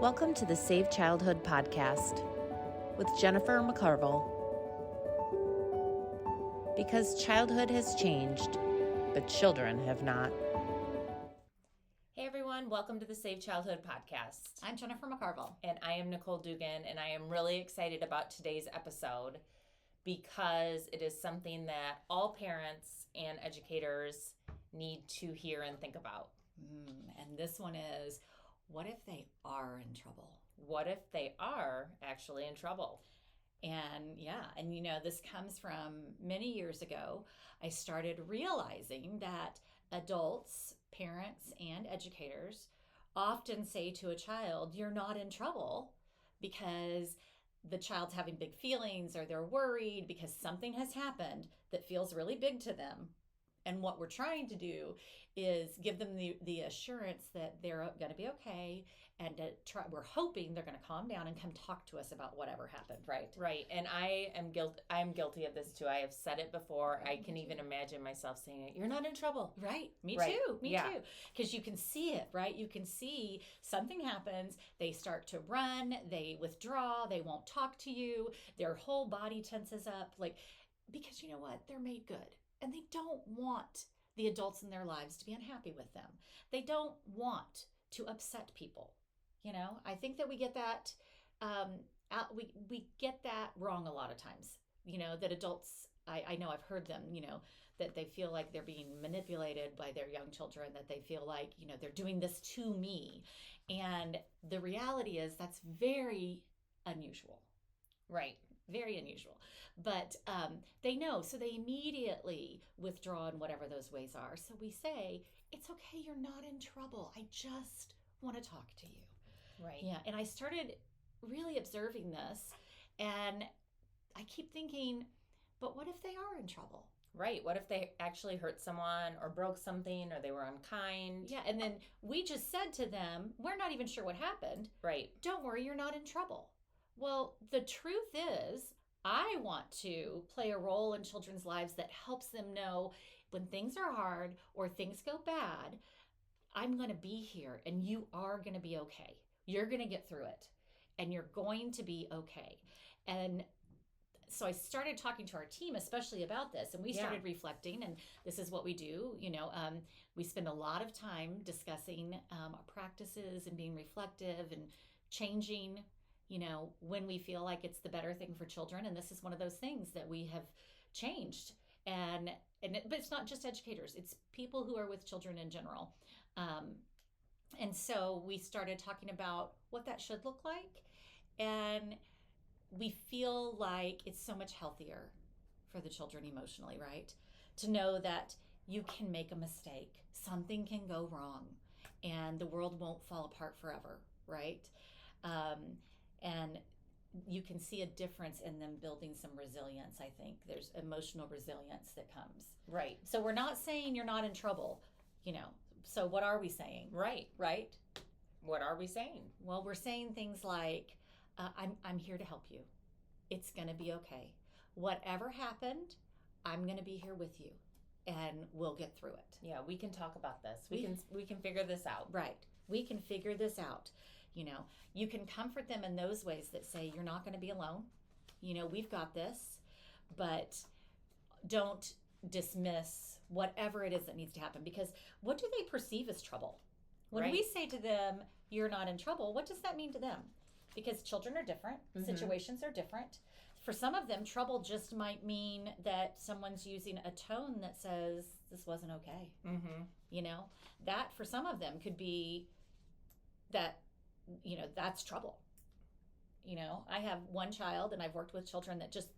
Welcome to the Save Childhood podcast with Jennifer McCarville. Because childhood has changed, but children have not. Hey everyone, welcome to the Save Childhood podcast. I'm Jennifer McCarville. And I am Nicole Dugan, and I am really excited about today's episode because it is something that all parents and educators need to hear and think about. And this one is, what if they are in trouble? What if they are actually in trouble? And you know, this comes from many years ago. I started realizing that adults, parents, and educators often say to a child, you're not in trouble, because the child's having big feelings or they're worried because something has happened that feels really big to them. And what we're trying to do is give them the assurance that they're going to be okay, and we're hoping they're going to calm down and come talk to us about whatever happened, right? Right. And I am guilty of this too. I have said it before. I can even imagine myself saying it. You're not in trouble. Right. Me Right. too. Me too. Because you can see it, right? You can see something happens. They start to run. They withdraw. They won't talk to you. Their whole body tenses up. Because you know what? They're made good. And they don't want the adults in their lives to be unhappy with them. They don't want to upset people. You know, I think that we get that we get that wrong a lot of times. You know, that adults, I know I've heard them, you know, that they feel like they're being manipulated by their young children, that they feel like, you know, they're doing this to me. And the reality is that's very unusual. Right. Very unusual. But they know, so they immediately withdraw in whatever those ways are. So we say, it's okay, you're not in trouble. I just want to talk to you. Right. Yeah. And I started really observing this, and I keep thinking, but what if they are in trouble? Right. What if they actually hurt someone or broke something or they were unkind? Yeah. And then we just said to them, we're not even sure what happened. Right. Don't worry, you're not in trouble. Well, the truth is, I want to play a role in children's lives that helps them know when things are hard or things go bad, I'm going to be here and you are going to be okay. You're going to get through it and you're going to be okay. And so I started talking to our team, especially about this, and we started reflecting, and this is what we do. You know, we spend a lot of time discussing our practices and being reflective and changing, you know, when we feel like it's the better thing for children. And this is one of those things that we have changed. But it's not just educators, it's people who are with children in general. And so we started talking about what that should look like. And we feel like it's so much healthier for the children emotionally, right? To know that you can make a mistake, something can go wrong, and the world won't fall apart forever, right? And you can see a difference in them building some resilience, I think. There's emotional resilience that comes. Right. So we're not saying you're not in trouble, you know. So what are we saying? Right. Right? What are we saying? Well, we're saying things like, I'm here to help you. It's going to be okay. Whatever happened, I'm going to be here with you, and we'll get through it. Yeah, we can talk about this. We can figure this out. Right. We can figure this out. You know, you can comfort them in those ways that say, you're not going to be alone. You know, we've got this, but don't dismiss whatever it is that needs to happen, because what do they perceive as trouble? When we say to them, you're not in trouble, what does that mean to them? Because children are different, situations are different. For some of them, trouble just might mean that someone's using a tone that says, this wasn't okay. You know, that for some of them could be that, you know, that's trouble. You know, I have one child, and I've worked with children that just,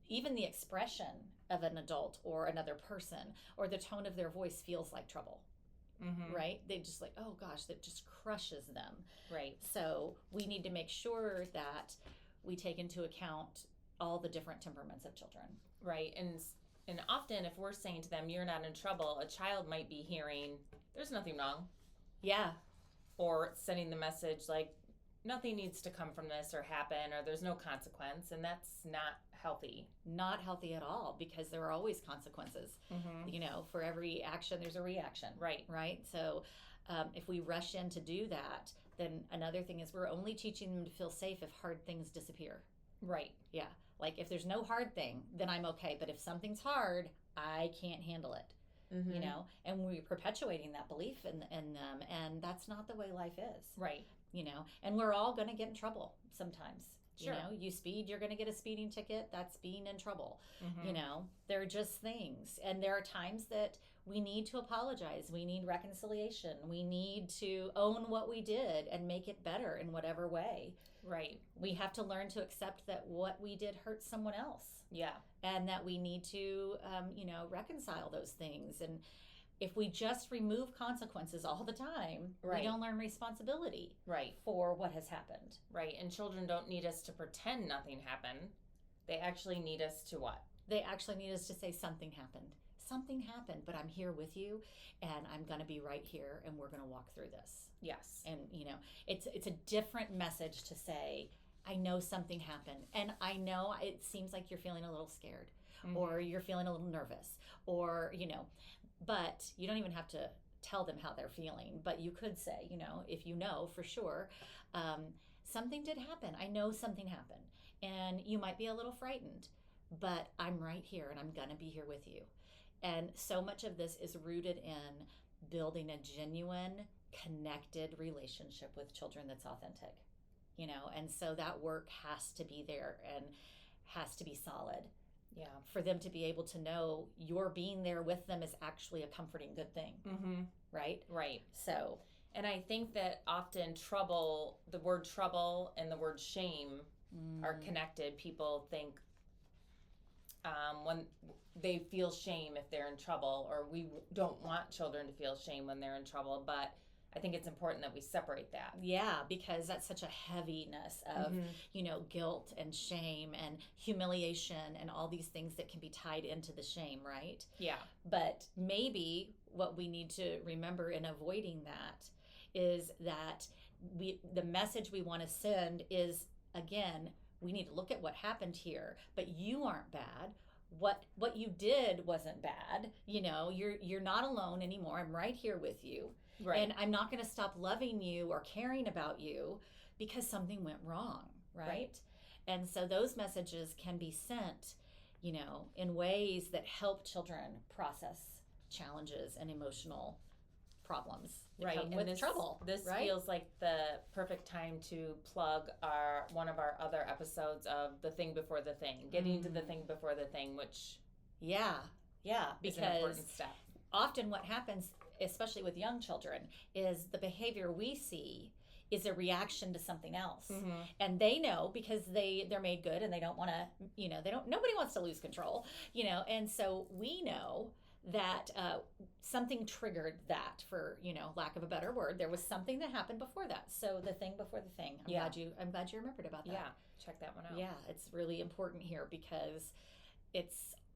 even the expression of an adult or another person or the tone of their voice feels like trouble. Right? They just like, oh gosh, that just crushes them. Right. So we need to make sure that we take into account all the different temperaments of children. Right. And often if we're saying to them, you're not in trouble, a child might be hearing, there's nothing wrong. Yeah. Or sending the message like, nothing needs to come from this or happen, or there's no consequence. And that's not healthy. Not healthy at all, because there are always consequences. You know, for every action, there's a reaction. Right. Right. So if we rush in to do that, then another thing is we're only teaching them to feel safe if hard things disappear. Right. Yeah. Like if there's no hard thing, then I'm okay. But if something's hard, I can't handle it. Mm-hmm. And we're perpetuating that belief in them, and that's not the way life is. Right. And we're all going to get in trouble sometimes. Sure. You speed, you're going to get a speeding ticket. That's being in trouble. Mm-hmm. They're just things. And there are times that we need to apologize. We need reconciliation. We need to own what we did and make it better in whatever way. Right. We have to learn to accept that what we did hurt someone else. Yeah. And that we need to, reconcile those things. And if we just remove consequences all the time, right. we don't learn responsibility right. for what has happened. Right. And children don't need us to pretend nothing happened. They actually need us to what? They actually need us to say something happened. Something happened, but I'm here with you, and I'm going to be right here, and we're going to walk through this. Yes. And, it's a different message to say, I know something happened, and I know it seems like you're feeling a little scared, mm-hmm. or you're feeling a little nervous, or, but you don't even have to tell them how they're feeling, but you could say, if you know for sure, something did happen. I know something happened, and you might be a little frightened, but I'm right here, and I'm going to be here with you. And so much of this is rooted in building a genuine, connected relationship with children that's authentic, and so that work has to be there and has to be solid. Yeah. For them to be able to know your being there with them is actually a comforting good thing. Mm-hmm. Right? Right. So. And I think that often the word trouble and the word shame are connected. People think when they feel shame if they're in trouble, or we don't want children to feel shame when they're in trouble, but I think it's important that we separate that. Yeah, because that's such a heaviness of, mm-hmm. Guilt and shame and humiliation and all these things that can be tied into the shame, right? Yeah. But maybe what we need to remember in avoiding that is that the message we want to send is, again, we need to look at what happened here, but you aren't bad. What you did wasn't bad. You're not alone anymore. I'm right here with you. Right. And I'm not going to stop loving you or caring about you because something went wrong, right? And so those messages can be sent, in ways that help children process challenges and emotional problems that come with trouble. This right? feels like the perfect time to plug one of our other episodes of The Thing Before the Thing, getting to the thing before the thing, which yeah, is an important step. Often what happens, especially with young children, is the behavior we see is a reaction to something else. Mm-hmm. And they know because they're made good and they don't want to, nobody wants to lose control, and so we know that something triggered that, for lack of a better word. There was something that happened before that. So the thing before the thing. I'm glad you remembered about that. Yeah, check that one out. Yeah, it's really important here because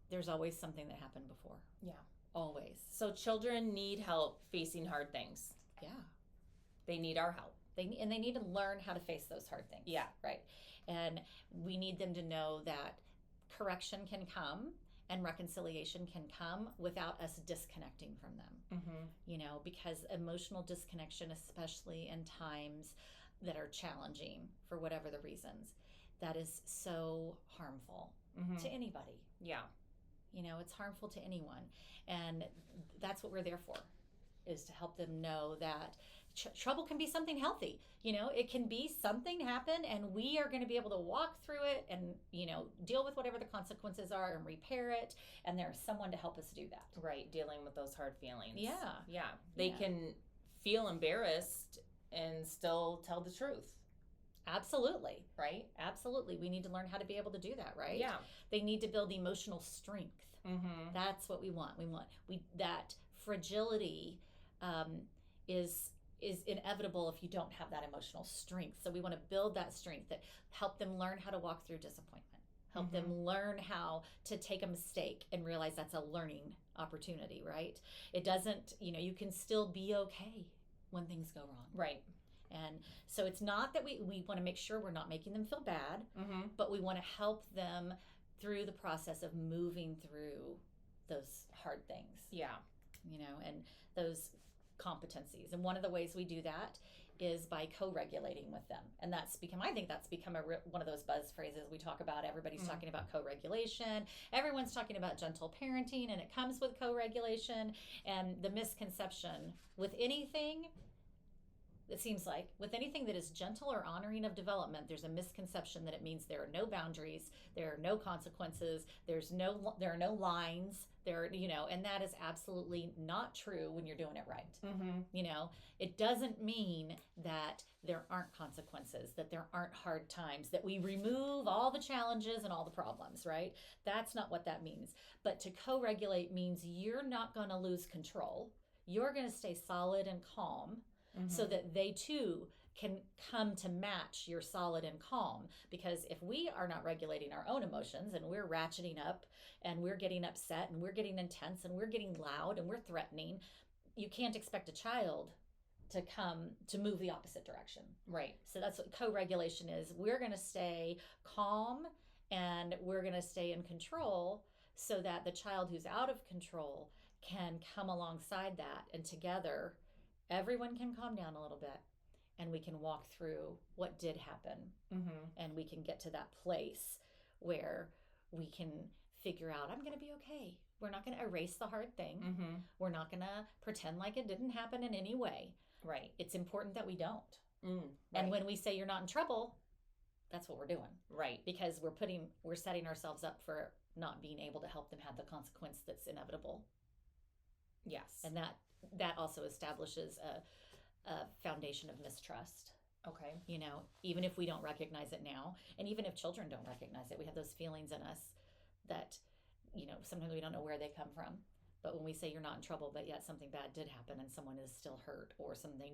there's always something that happened before. Yeah. Always. So children need help facing hard things. Yeah. They need our help. They need to learn how to face those hard things. Yeah. Right. And we need them to know that correction can come and reconciliation can come without us disconnecting from them. Mm-hmm. Because emotional disconnection, especially in times that are challenging for whatever the reasons, that is so harmful to anybody. Yeah. It's harmful to anyone. And that's what we're there for, is to help them know that trouble can be something healthy. It can be something happen, and we are going to be able to walk through it and, deal with whatever the consequences are and repair it. And there's someone to help us do that. Right. Dealing with those hard feelings. Yeah. Yeah. They can feel embarrassed and still tell the truth. Absolutely. Right? Absolutely. We need to learn how to be able to do that, right? Yeah. They need to build emotional strength. Mm-hmm. That's what we want. That fragility is inevitable if you don't have that emotional strength. So we want to build that strength, that help them learn how to walk through disappointment, help them learn how to take a mistake and realize that's a learning opportunity, right? It doesn't, you can still be okay when things go wrong. Right. And so it's not that we want to make sure we're not making them feel bad, but we want to help them through the process of moving through those hard things. Yeah. And those competencies. And one of the ways we do that is by co-regulating with them. And I think that's become one of those buzz phrases we talk about. Everybody's talking about co-regulation. Everyone's talking about gentle parenting, and it comes with co-regulation. And the misconception with anything, it seems like with anything that is gentle or honoring of development, there's a misconception that it means there are no boundaries, there are no consequences, there are no lines, and that is absolutely not true when you're doing it right. It doesn't mean that there aren't consequences, that there aren't hard times, that we remove all the challenges and all the problems, right? That's not what that means. But to co-regulate means you're not going to lose control. You're going to stay solid and calm. So that they too can come to match your solid and calm. Because if we are not regulating our own emotions and we're ratcheting up and we're getting upset and we're getting intense and we're getting loud and we're threatening, you can't expect a child to come to move the opposite direction. Right. So that's what co-regulation is. We're going to stay calm and we're going to stay in control so that the child who's out of control can come alongside that, and together everyone can calm down a little bit and we can walk through what did happen. And we can get to that place where we can figure out, I'm going to be okay. We're not going to erase the hard thing. We're not going to pretend like it didn't happen in any way. Right. It's important that we don't. Right. And when we say you're not in trouble, that's what we're doing. Right. Because we're setting ourselves up for not being able to help them have the consequence that's inevitable. Yes. And that also establishes a foundation of mistrust. Okay. Even if we don't recognize it now, and even if children don't recognize it, we have those feelings in us that, sometimes we don't know where they come from. But when we say you're not in trouble, but yet something bad did happen and someone is still hurt, or something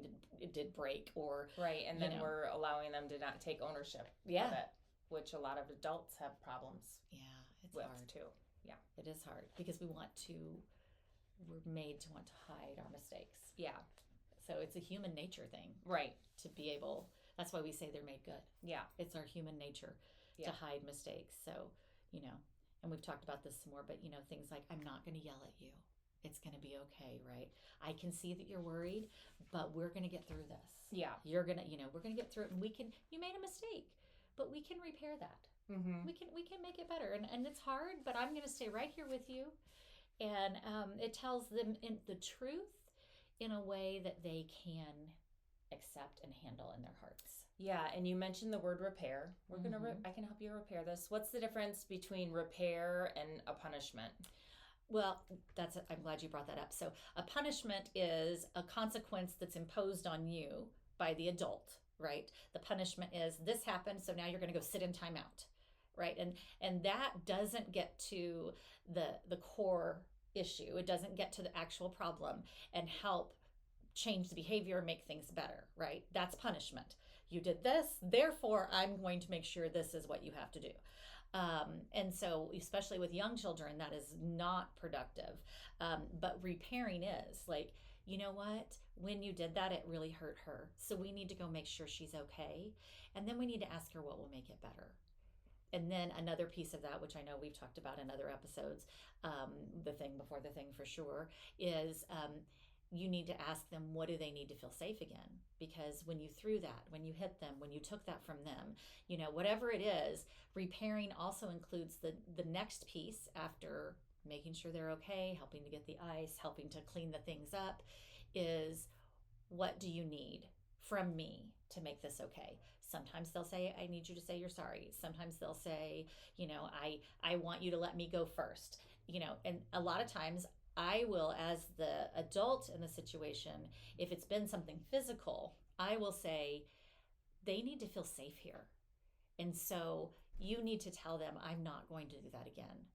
did break, or right, and then we're allowing them to not take ownership of it, which a lot of adults have problems. Yeah, it's with hard too. Yeah, it is hard because we're made to want to hide our mistakes. Yeah. So it's a human nature thing. Right. To be able, that's why we say they're made good. Yeah. It's our human nature to hide mistakes. So, and we've talked about this some more, but things like, I'm not going to yell at you. It's going to be okay, right? I can see that you're worried, but we're going to get through this. Yeah. You're going to, we're going to get through it, and you made a mistake, but we can repair that. We can make it better. And it's hard, but I'm going to stay right here with you. And it tells them the truth in a way that they can accept and handle in their hearts. Yeah, and you mentioned the word repair. We're I can help you repair this. What's the difference between repair and a punishment? Well, I'm glad you brought that up. So a punishment is a consequence that's imposed on you by the adult, right? The punishment is, this happened, so now you're going to go sit in timeout, right? And that doesn't get to the core issue. It doesn't get to the actual problem and help change the behavior, make things better, right? That's punishment. You did this, therefore I'm going to make sure this is what you have to do. And so, especially with young children, that is not productive. But repairing is like, you know what? When you did that, it really hurt her. So we need to go make sure she's okay. And then we need to ask her what will make it better. And then another piece of that, which I know we've talked about in other episodes, the thing before the thing for sure, is you need to ask them, what do they need to feel safe again? Because when you threw that, when you hit them, when you took that from them, whatever it is, repairing also includes the next piece after making sure they're okay, helping to get the ice, helping to clean the things up, is what do you need from me to make this okay? Sometimes they'll say, I need you to say you're sorry. Sometimes they'll say, I want you to let me go first. And a lot of times I will, as the adult in the situation, if it's been something physical, I will say, they need to feel safe here. And so you need to tell them, I'm not going to do that again.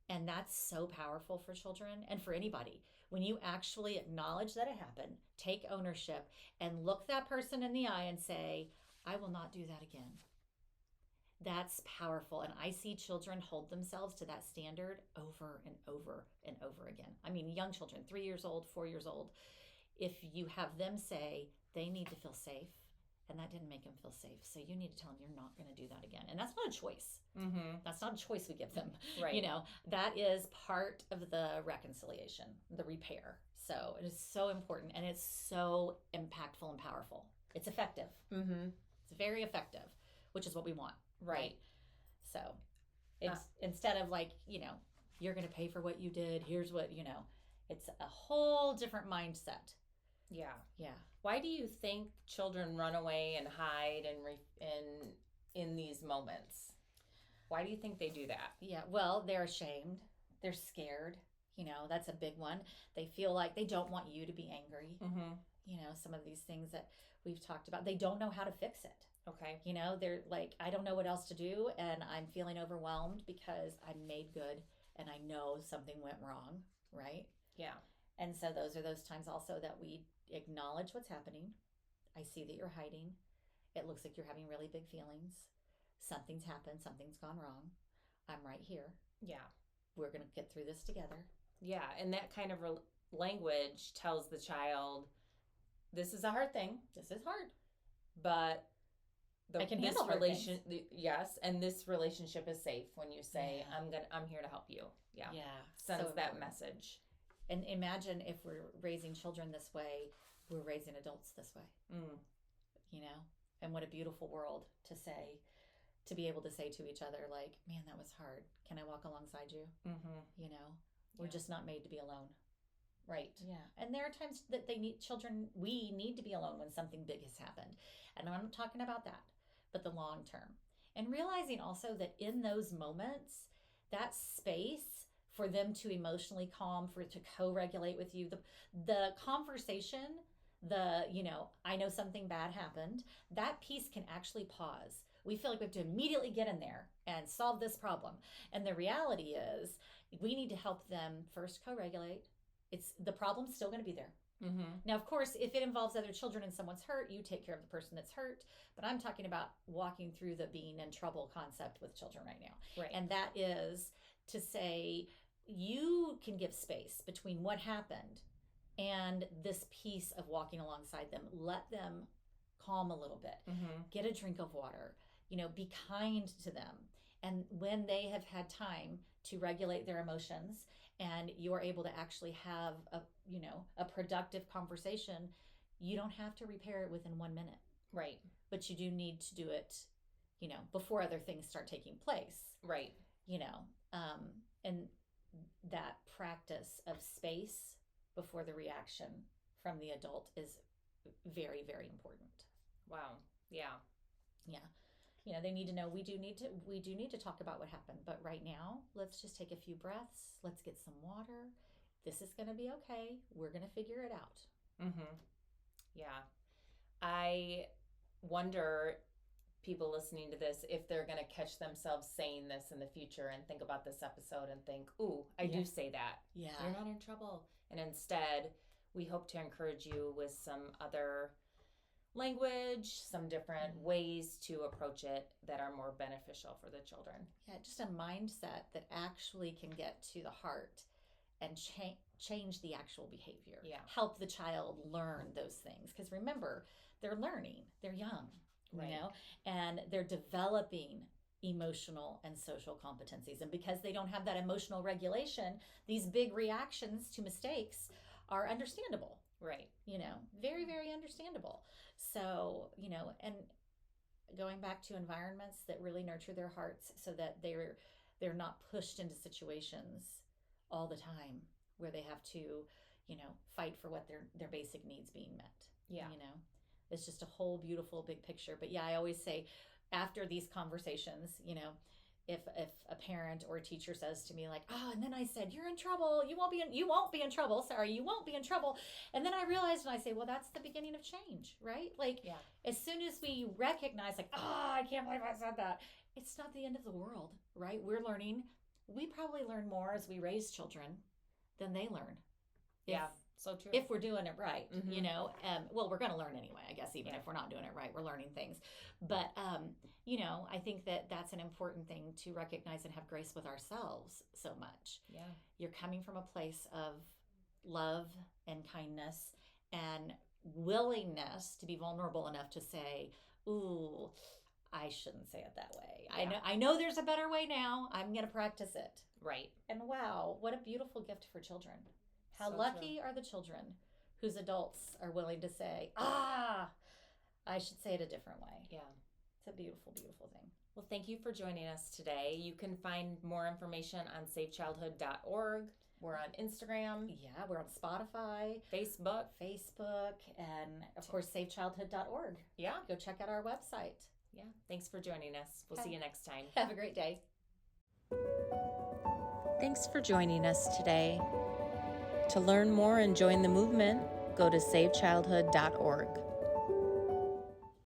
And that's so powerful for children and for anybody. When you actually acknowledge that it happened, take ownership, and look that person in the eye and say, I will not do that again. That's powerful. And I see children hold themselves to that standard over and over and over again. I mean, young children, 3 years old, 4 years old, if you have them say they need to feel safe and that didn't make them feel safe. So you need to tell them you're not going to do that again. And that's not a choice. Mm-hmm. That's not a choice we give them. Right. You know, that is part of the reconciliation, the repair. So it is so important, and it's so impactful and powerful. It's effective. Mm-hmm. It's very effective, which is what we want. Right. So it's instead of like, you know, you're going to pay for what you did. Here's what, you know, it's a whole different mindset. Yeah. Yeah. Why do you think children run away and hide in these moments? Why do you think they do that? Yeah. Well, they're ashamed. They're scared. You know, that's a big one. They feel like they don't want you to be angry. Mm-hmm. You know, some of these things that we've talked about, they don't know how to fix it. Okay. You know, they're like, I don't know what else to do, and I'm feeling overwhelmed because I'm made good and I know something went wrong, right? Yeah. And so those are those times also that we acknowledge what's happening. I see that you're hiding. It looks like you're having really big feelings. Something's happened. Something's gone wrong. I'm right here. Yeah. We're going to get through this together. Yeah. And that kind of language tells the child, this is a hard thing. This is hard. But I can handle hard things. Yes, and this relationship is safe when you say, Yeah. I'm here to help you. Yeah. Yeah. Sends so that important. message. And imagine if we're raising children this way, we're raising adults this way. Mm. You know? And what a beautiful world to say, to be able to say to each other, like, man, that was hard. Can I walk alongside you? Mm-hmm. You know? We're just not made to be alone. Right. Yeah. And there are times that we need to be alone when something big has happened. And I'm not talking about that, but the long term. And realizing also that in those moments, that space for them to emotionally calm, for it to co-regulate with you, the conversation, I know something bad happened, that piece can actually pause. We feel like we have to immediately get in there and solve this problem. And the reality is we need to help them first co-regulate. The problem's still going to be there. Mm-hmm. Now, of course, if it involves other children and someone's hurt, you take care of the person that's hurt. But I'm talking about walking through the being in trouble concept with children right now. Right. And that is to say, you can give space between what happened and this piece of walking alongside them. Let them calm a little bit. Mm-hmm. Get a drink of water. Be kind to them. And when they have had time to regulate their emotions and you're able to actually have a productive conversation, you don't have to repair it within 1 minute. Right. But you do need to do it, before other things start taking place. Right. And that practice of space before the reaction from the adult is very, very important. Wow. Yeah. Yeah. They need to know we do need to talk about what happened. But right now, let's just take a few breaths. Let's get some water. This is going to be okay. We're going to figure it out. Mm-hmm. Yeah. I wonder, people listening to this, if they're going to catch themselves saying this in the future and think about this episode and think, ooh, I do say that. Yeah. You're not in trouble. And instead, we hope to encourage you with some other language, some different ways to approach it that are more beneficial for the children. Yeah, just a mindset that actually can get to the heart and change the actual behavior. Yeah. Help the child learn those things. Because remember, they're learning. They're young, Right. and they're developing emotional and social competencies. And because they don't have that emotional regulation, these big reactions to mistakes are understandable. Right. Very, very understandable. So, and going back to environments that really nurture their hearts so that they're not pushed into situations all the time where they have to, fight for what their basic needs being met. Yeah. It's just a whole beautiful big picture. But yeah, I always say after these conversations, if a parent or a teacher says to me like, oh, and then I said, you're in trouble. You won't be in trouble. Sorry, you won't be in trouble. And then I realized, and I say, well, that's the beginning of change, right? Like, yeah. As soon as we recognize like, oh, I can't believe I said that. It's not the end of the world, right? We're learning. We probably learn more as we raise children than they learn. Yeah. So true. If we're doing it right, Mm-hmm. well, we're going to learn anyway, I guess, even if we're not doing it right, we're learning things. But, I think that that's an important thing to recognize and have grace with ourselves so much. Yeah. You're coming from a place of love and kindness and willingness to be vulnerable enough to say, ooh, I shouldn't say it that way. Yeah. I know there's a better way now. I'm going to practice it. Right. And wow, what a beautiful gift for children. How So lucky are the children whose adults are willing to say, I should say it a different way. Yeah. It's a beautiful, beautiful thing. Well, thank you for joining us today. You can find more information on safechildhood.org. We're on Instagram. Yeah, we're on Spotify, Facebook, and of course, safechildhood.org. Yeah. Go check out our website. Yeah. Thanks for joining us. We'll see you next time. Have a great day. Thanks for joining us today. To learn more and join the movement, go to safechildhood.org.